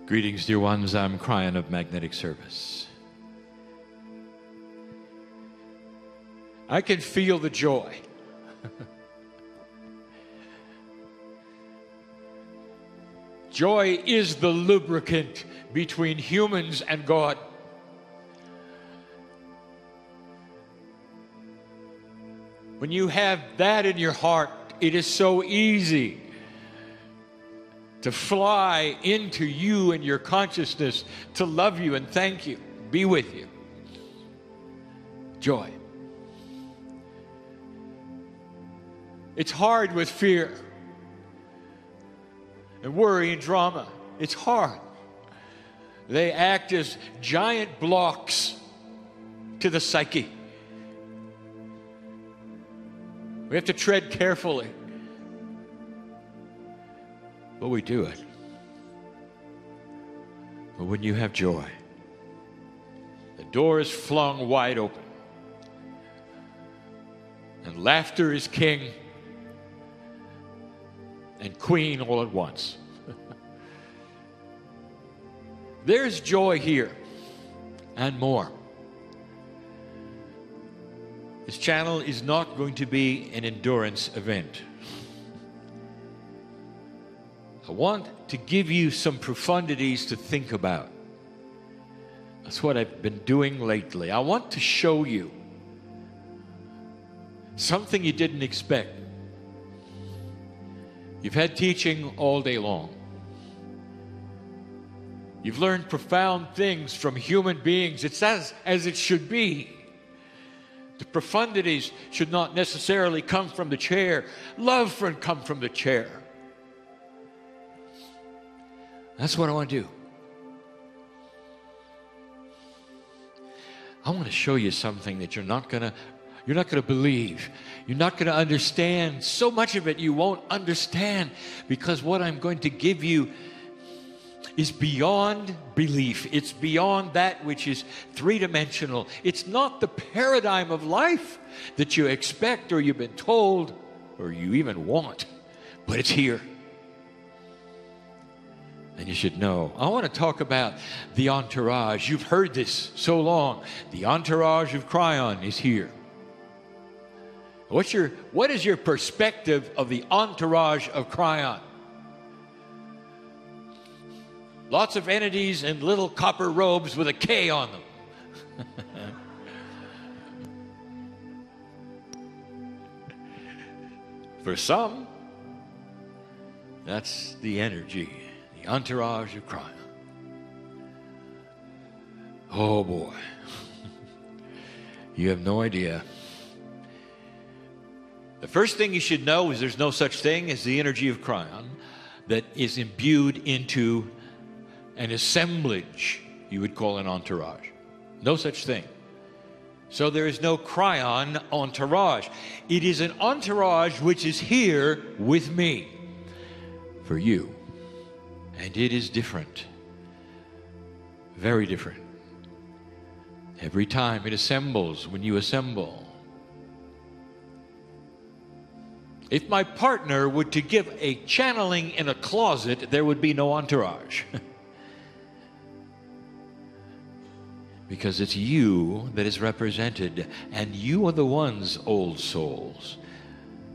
Greetings, dear ones. I'm Kryon of Magnetic Service. I can feel the joy. Joy is the lubricant between humans and God. When you have that in your heart, it is so easy to fly into you and your consciousness, to love you and thank you, be with you. Joy. It's hard with fear and worry and drama. It's hard. They act as giant blocks to the psyche. We have to tread carefully. But we do it. But when you have joy, the door is flung wide open. And laughter is king and queen all at once. There's joy here and more. This channel is not going to be an endurance event. I want to give you some profundities to think about. That's what I've been doing lately. I want to show you something you didn't expect. You've had teaching all day long. You've learned profound things from human beings. It's as it should be. The profundities should not necessarily come from the chair. Love can come from the chair. That's what I want to do. I want to show you something that you're not going to believe. You're not going to understand. So much of it you won't understand, because what I'm going to give you is beyond belief. It's beyond that which is three-dimensional. It's not the paradigm of life that you expect or you've been told or you even want, but it's here. And you should know. I want to talk about the entourage. You've heard this so long. The entourage of Kryon is here. What is your perspective of the entourage of Kryon? Lots of entities in little copper robes with a K on them. For some, that's the energy, the entourage of Kryon. Oh boy. You have no idea. The first thing you should know is there's no such thing as the energy of Kryon that is imbued into an assemblage you would call an entourage. No such thing. So there is no Kryon entourage. It is an entourage which is here with me for you. And it is different. Very different. Every time it assembles, when you assemble. If my partner were to give a channeling in a closet, there would be no entourage. Because it's you that is represented, and you are the ones, old souls.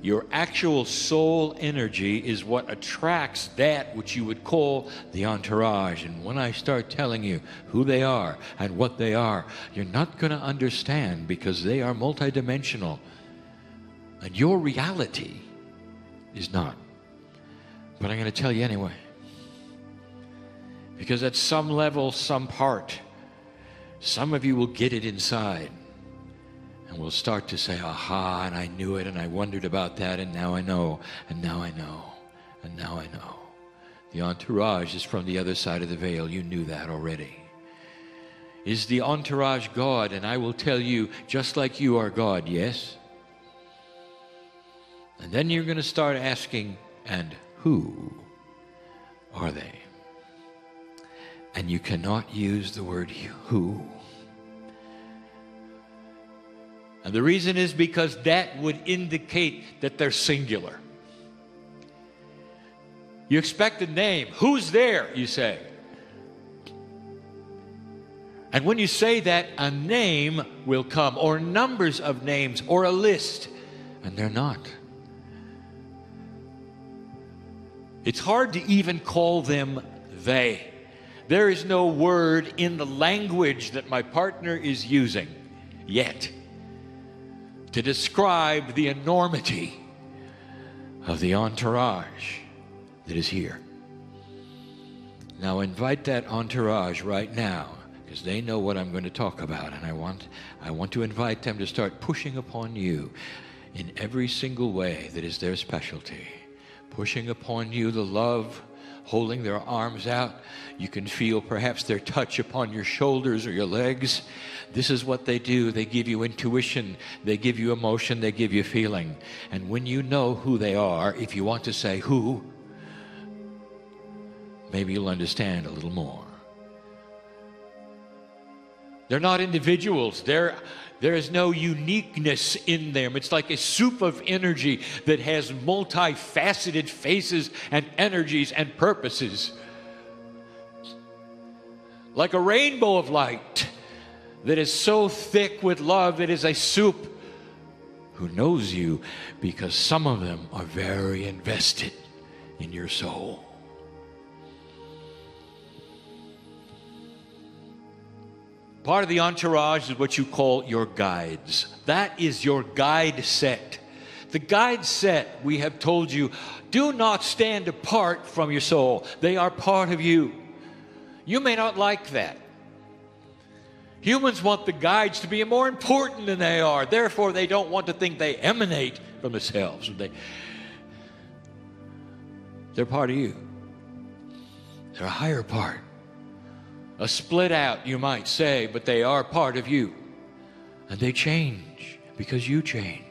Your actual soul energy is what attracts that which you would call the entourage. And when I start telling you who they are and what they are, you're not going to understand, because they are multidimensional. And your reality is not. But I'm going to tell you anyway. Because at some level, some part, some of you will get it inside. And we'll start to say, aha, and I knew it, and I wondered about that, and now I know, and now I know, and now I know. The entourage is from the other side of the veil. You knew that already. Is the entourage God? And I will tell you, just like you are God, yes? And then you're going to start asking, and who are they? And you cannot use the word who. And the reason is because that would indicate that they're singular. You expect a name. Who's there, you say? And when you say that, a name will come, or numbers of names, or a list, and they're not. It's hard to even call them they. There is no word in the language that my partner is using yet to describe the enormity of the entourage that is here. Now invite that entourage right now, because they know what I'm going to talk about, and I want to invite them to start pushing upon you in every single way that is their specialty. Pushing upon you the love, holding their arms out. You can feel perhaps their touch upon your shoulders or your legs. This is what they do. They give you intuition, they give you emotion, they give you feeling. And when you know who they are, if you want to say who, maybe you'll understand a little more. They're not individuals. There is no uniqueness in them. It's like a soup of energy that has multifaceted faces and energies and purposes. Like a rainbow of light that is so thick with love that is a soup who knows you, because some of them are very invested in your soul. Part of the entourage is what you call your guides. That is your guide set. The guide set, we have told you, do not stand apart from your soul. They are part of you. You may not like that. Humans want the guides to be more important than they are. Therefore, they don't want to think they emanate from themselves. They're part of you. They're a higher part. A split out, you might say, but they are part of you. And they change because you change.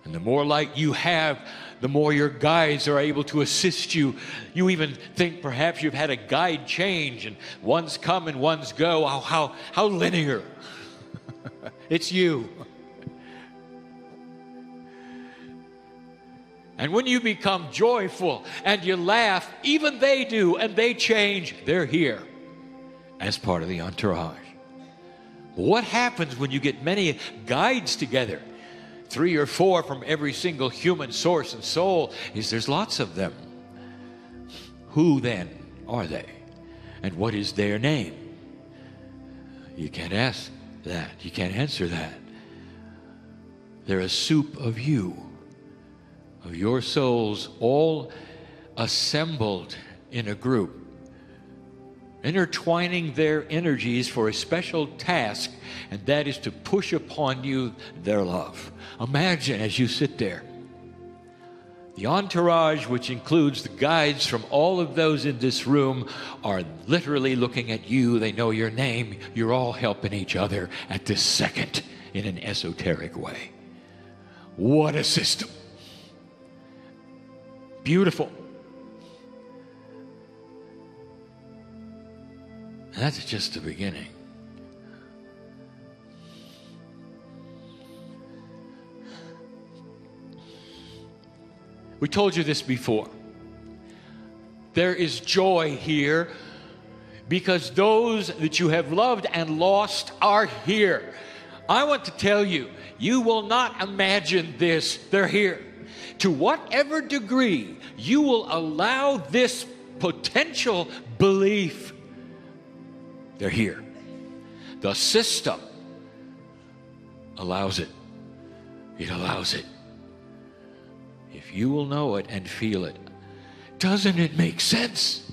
And the more light you have, the more your guides are able to assist you. You even think perhaps you've had a guide change, and one's come and one's go. How linear. It's you. And when you become joyful and you laugh, even they do, and they change. They're here as part of the entourage. What happens when you get many guides together? 3 or 4 from every single human source and soul, is there's lots of them. Who then are they? And what is their name? You can't ask that. You can't answer that. They're a soup of you, of your souls, all assembled in a group, intertwining their energies for a special task, and that is to push upon you their love. Imagine as you sit there, the entourage, which includes the guides from all of those in this room, are literally looking at you. They know your name. You're all helping each other at this second in an esoteric way. What a system. Beautiful. That's just the beginning. We told you this before. There is joy here because those that you have loved and lost are here. I want to tell you, you will not imagine this. They're here. To whatever degree you will allow this potential belief, they're here. The system allows it. It allows it. If you will know it and feel it, doesn't it make sense?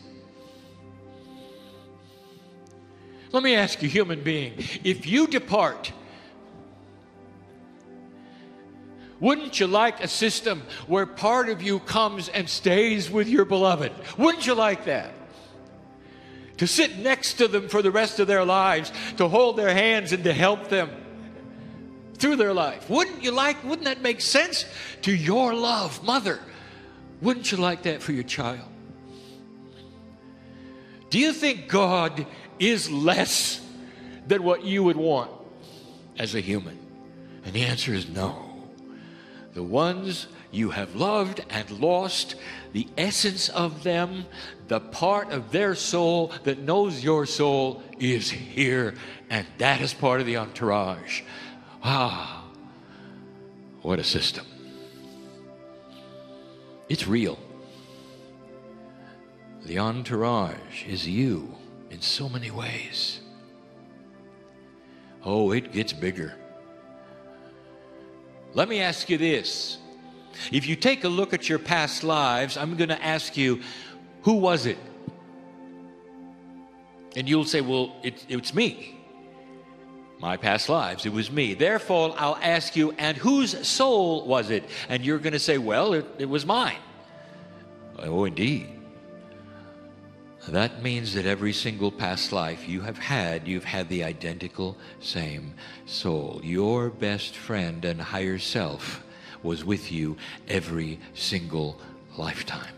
Let me ask you, human being, if you depart, wouldn't you like a system where part of you comes and stays with your beloved? Wouldn't you like that? To sit next to them for the rest of their lives, to hold their hands and to help them through their life. Wouldn't that make sense to your love, mother? Wouldn't you like that for your child? Do you think God is less than what you would want as a human? And the answer is no. The ones you have loved and lost the essence of them. The part of their soul that knows your soul is here, and that is part of the entourage. Ah, what a system. It's real. The entourage is you in so many ways. Oh, it gets bigger. Let me ask you this. If you take a look at your past lives, I'm going to ask you, who was it? And you'll say, well, it's me. My past lives, it was me. Therefore, I'll ask you, and whose soul was it? And you're going to say, well, it was mine. Oh, indeed. That means that every single past life you've had the identical same soul. Your best friend and higher self was with you every single lifetime.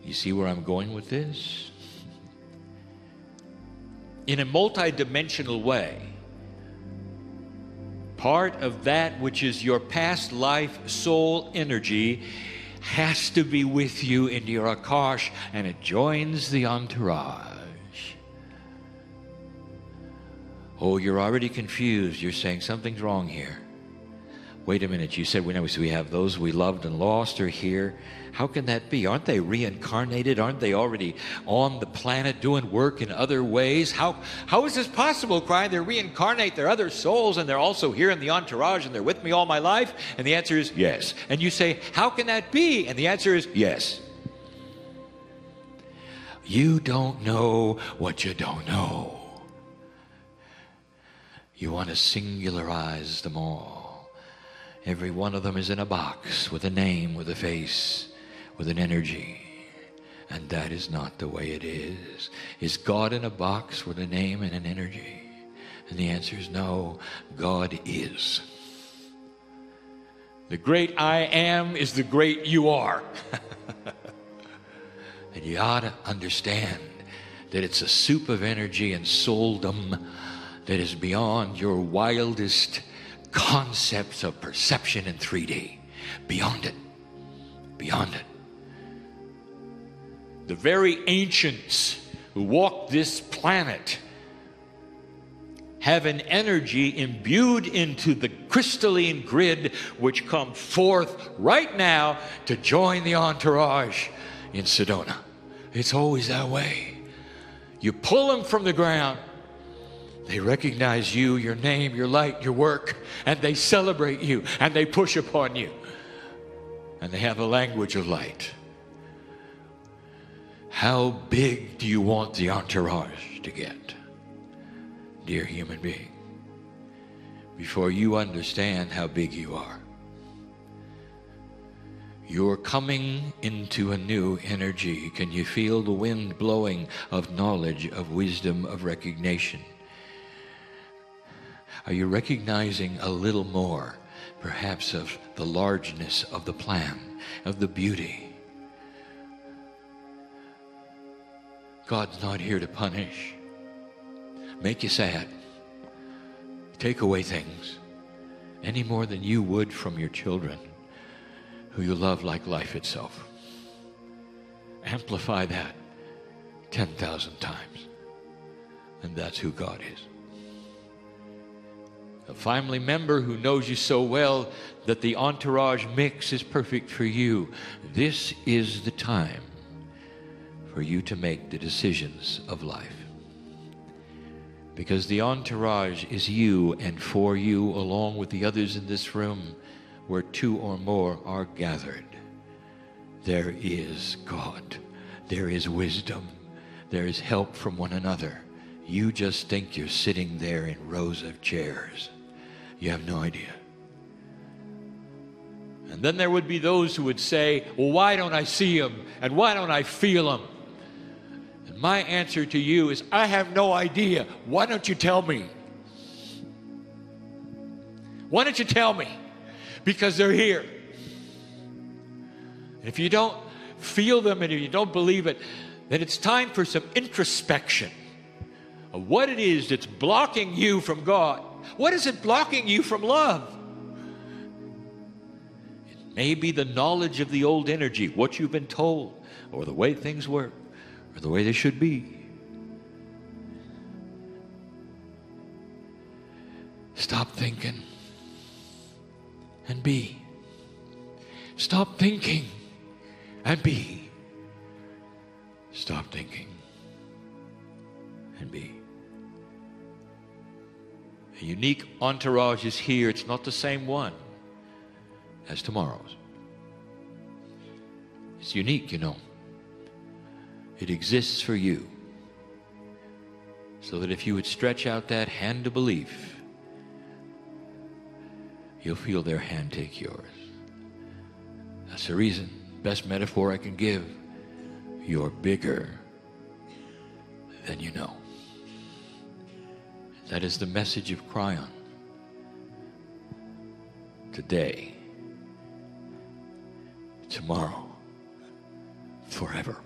You see where I'm going with this? In a multidimensional way, part of that which is your past life soul energy has to be with you in your Akash, and it joins the entourage. Oh, you're already confused. You're saying something's wrong here. Wait a minute, you said we have those we loved and lost are here. How can that be? Aren't they reincarnated? Aren't they already on the planet doing work in other ways? How is this possible, Kryon? They reincarnate their other souls and they're also here in the entourage and they're with me all my life? And the answer is yes. And you say, how can that be? And the answer is yes. You don't know what you don't know. You want to singularize them all. Every one of them is in a box with a name, with a face, with an energy. And that is not the way it is. Is God in a box with a name and an energy? And the answer is no. God is. The great I am is the great you are. And you ought to understand that it's a soup of energy and souldom that is beyond your wildest concepts of perception in 3D. Beyond it. Beyond it. The very ancients who walked this planet have an energy imbued into the crystalline grid which come forth right now to join the entourage in Sedona. It's always that way. You pull them from the ground. They recognize you, your name, your light, your work, and they celebrate you, and they push upon you. And they have a language of light. How big do you want the entourage to get, dear human being, before you understand how big you are? You're coming into a new energy. Can you feel the wind blowing of knowledge, of wisdom, of recognition? Are you recognizing a little more, perhaps, of the largeness of the plan, of the beauty? God's not here to punish, make you sad, take away things, any more than you would from your children, who you love like life itself. Amplify that 10,000 times, and that's who God is. A family member who knows you so well that the entourage mix is perfect for you. This is the time for you to make the decisions of life. Because the entourage is you and for you, along with the others in this room, where two or more are gathered. There is God. There is wisdom. There is help from one another. You just think you're sitting there in rows of chairs. You have no idea. And then there would be those who would say, well, why don't I see him? And why don't I feel him? And my answer to you is, I have no idea. Why don't you tell me? Why don't you tell me? Because they're here. And if you don't feel them and if you don't believe it, then it's time for some introspection of what it is that's blocking you from God. What is it blocking you from love? Maybe the knowledge of the old energy, what you've been told, or the way things work, or the way they should be. Stop thinking and be. Stop thinking and be. Stop thinking and be. A unique entourage is here. It's not the same one as tomorrow's. It's unique, you know. It exists for you. So that if you would stretch out that hand of belief, you'll feel their hand take yours. That's the reason, best metaphor I can give. You're bigger than you know. That is the message of Kryon. Today, tomorrow, forever.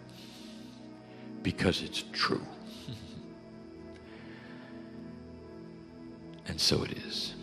Because it's true. And so it is.